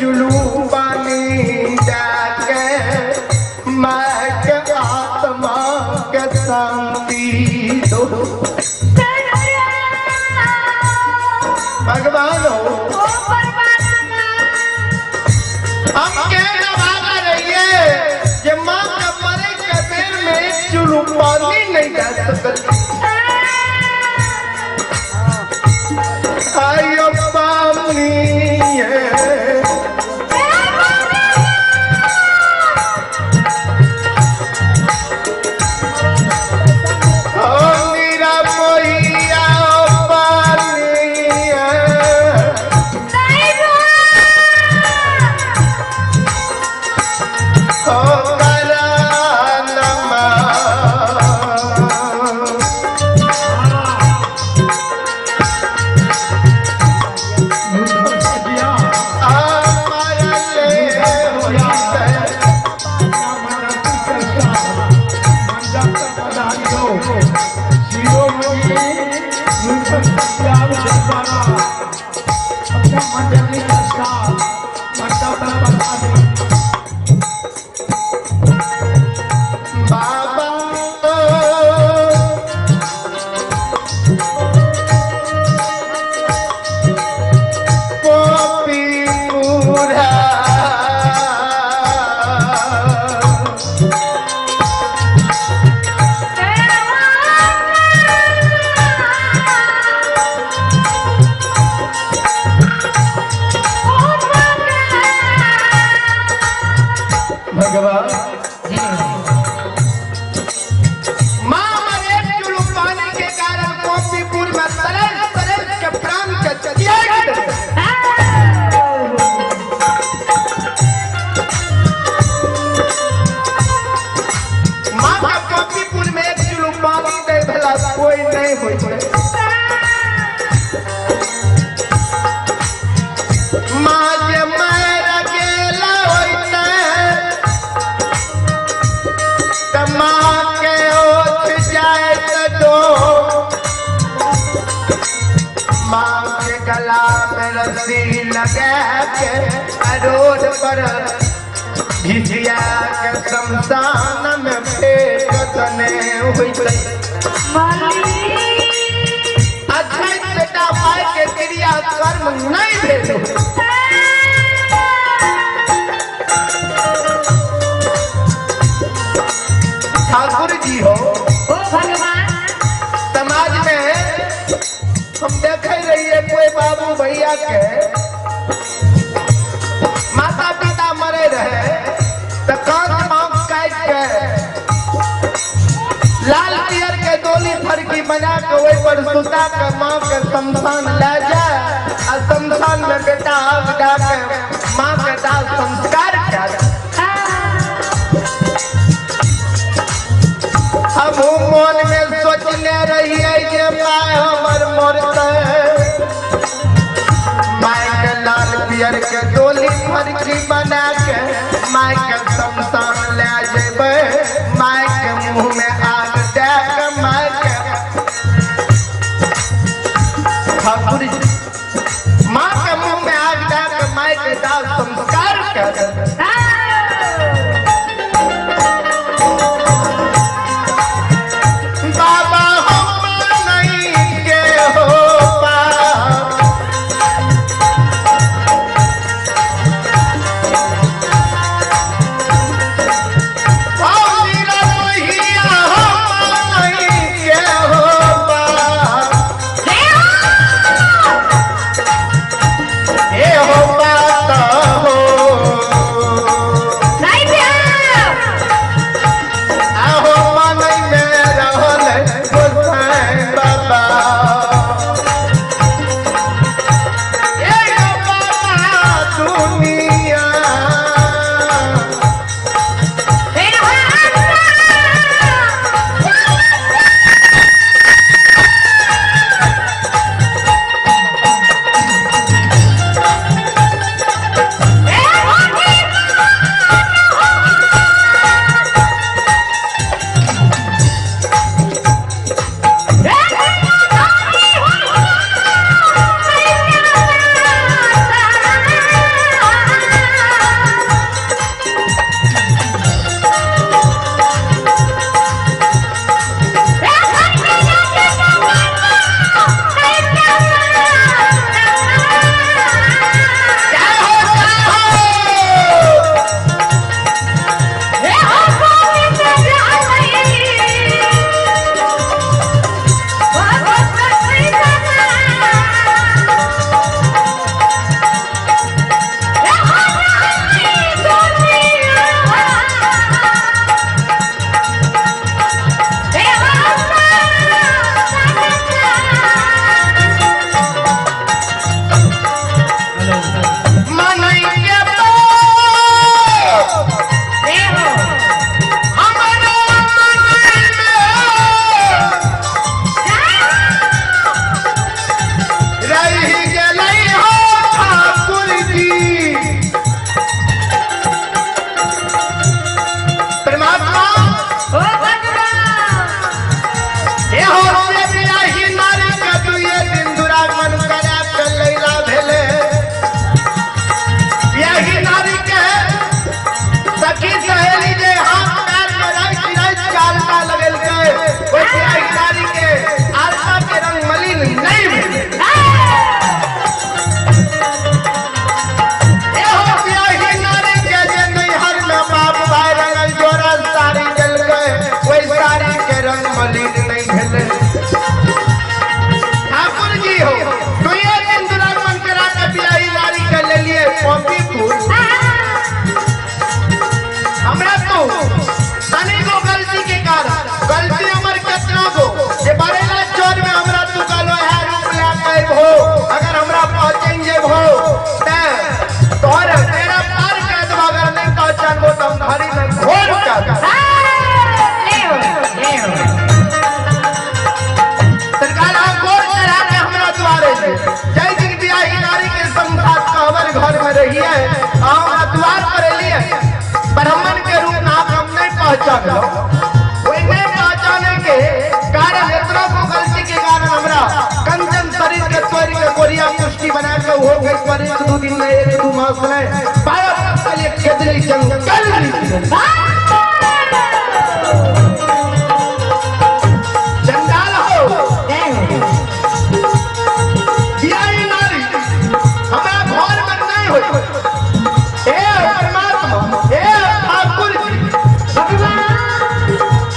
जुलू पानी जाके मैं के आत्मा के शांति दो। भगवान हो हम के नवाजा रहिए कि माँ के मरे के बेर में एक जुलू पानी नहीं जा सकती। आयो पानी रोड पर घिसिया के शमशान में फेंकने हुई। अच्छा बेटा माय के क्रिया कर्म नहीं भेजो। ठाकुर जी हो भगवान समाज में हम देखे रहिए कोई बाबू भैया के माता पिता मरे रहे तो कांच आंख काट के लाल पियर के डोली फरकी बना के वही पर सुता के माँ के शमशान ले जाए और शमशान में बेटा आग डाके माँ के दाल संस्कार किया जाए। हम मन में सोचने रहिए कि माय हमर मरते माय के लाल पियर के डोली फरकी बना के माय के शमशान ले जेबे माय के मुंह में आग दे के माय के ठाकुर माँ के मुंह में आग दे के माय के दाल संस्कार कर पहचान लो। वही नहीं पहचाने के कारण इतना को गलती के कारण हमरा कंचन शरीर के तोरी के कोरिया पुष्टि बना के हो गई पर एक दो दिन में एक दो मास में पाया के लिए खेदली जंगल जंजाल हो यही नारी हमारा घर में नहीं हो। हे परमात्मा हे ठाकुर जी भगवान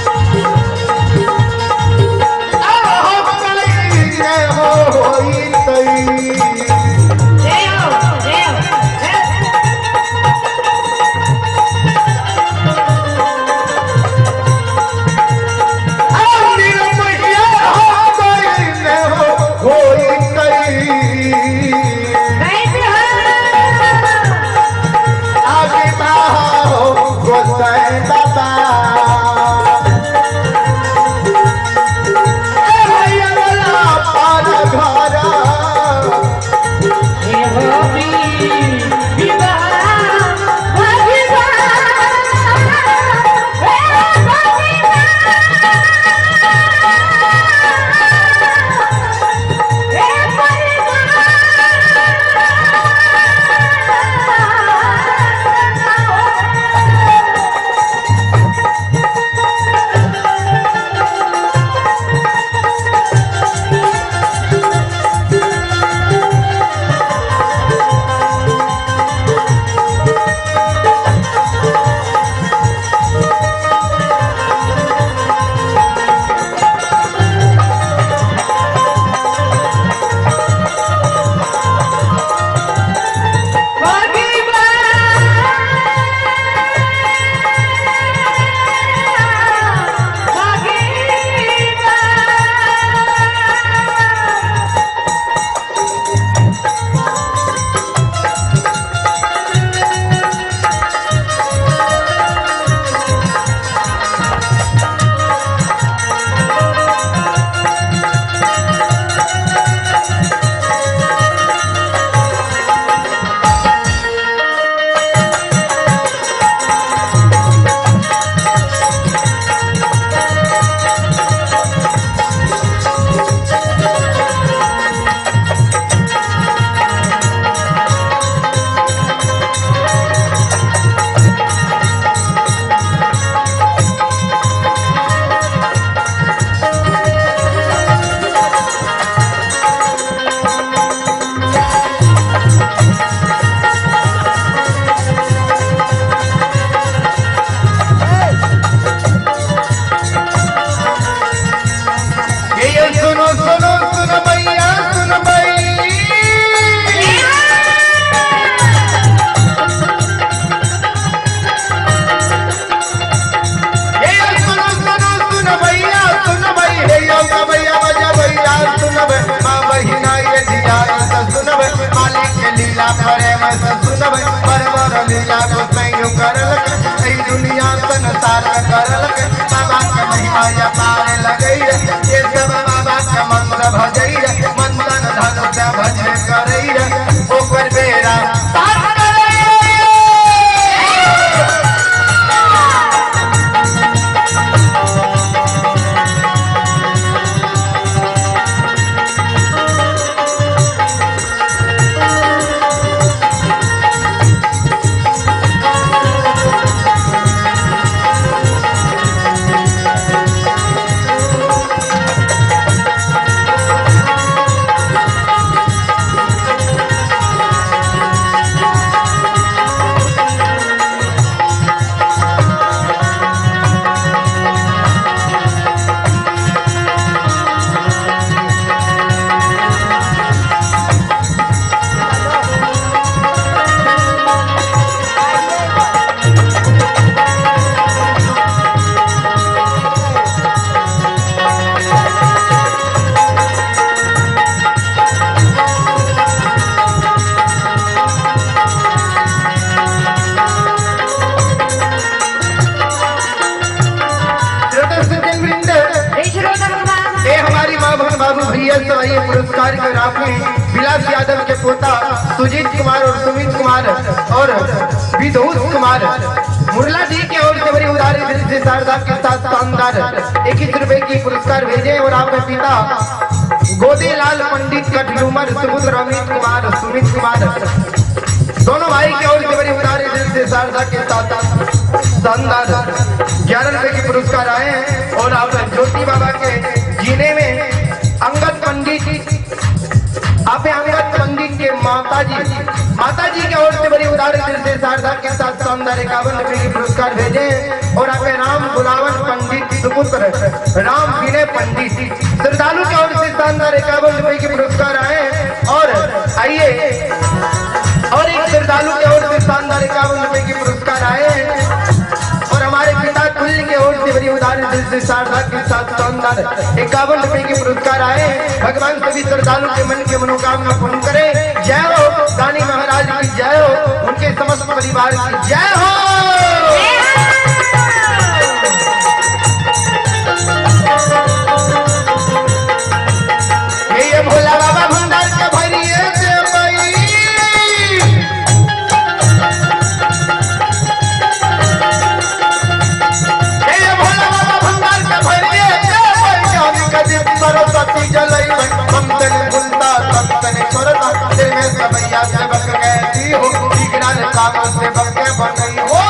दुनिया संसार करलक बाबा के महिमा या पार लगई ये सब बाबा के मंत्र भजई मंत्र धन से भजे करई ओकर बेरा पोता सुजीत कुमार और सुमित कुमार और विधूष कुमार मुरला जी की ओर से बड़ी उदारी दिल से शारदा के साथ शानदार 21 रुपए की पुरस्कार भेजे। और आपके पिता गोदेलाल पंडित कटलूमर सुपुत्र अमित कुमार सुमित कुमार दोनों भाई की ओर से बड़ी उदारी दिल से शारदा के साथ शानदार 11 रुपए के पुरस्कार आए हैं। और आप ज्योति बाबा के जीने में अंगद पंडित आप अंगद पंडित के माता जी की ओर से बड़ी उदारी दिल से शारदा के साथ शानदार 51 रुपए के पुरस्कार भेजे। और आपके राम गुलावन पंडित सुपुत्र राम विनय पंडित श्रद्धालु की ओर से शानदार 51 रुपए के पुरस्कार आए। और आइए और एक श्रद्धालु की ओर से शानदार 51 रुपए के पुरस्कार आए। और हमारे पिता तुल्य की ओर से बड़ी उदाहरण दिल से शारदा के साथ शानदार 51 रुपए के पुरस्कार आए। भगवान सभी श्रद्धालु के मन के मनोकामना पूर्ण करे। जय हो दानी महाराज की जय हो, उनके समस्त परिवार की जय हो। ये भोला बाबा भंडार का भरिए सरस्वती जलई हम तन बुलता सब तन छोड़ता दिल में सबैया से बक गई हो विज्ञान सागर से बक गई हो।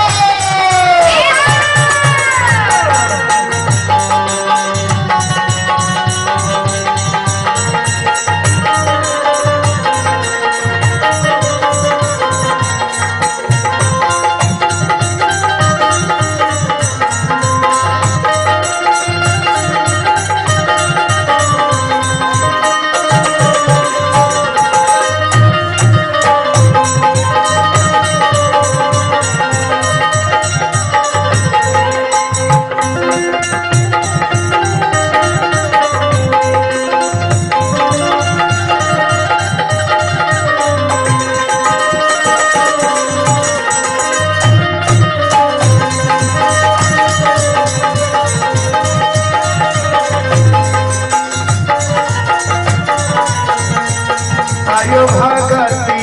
भगत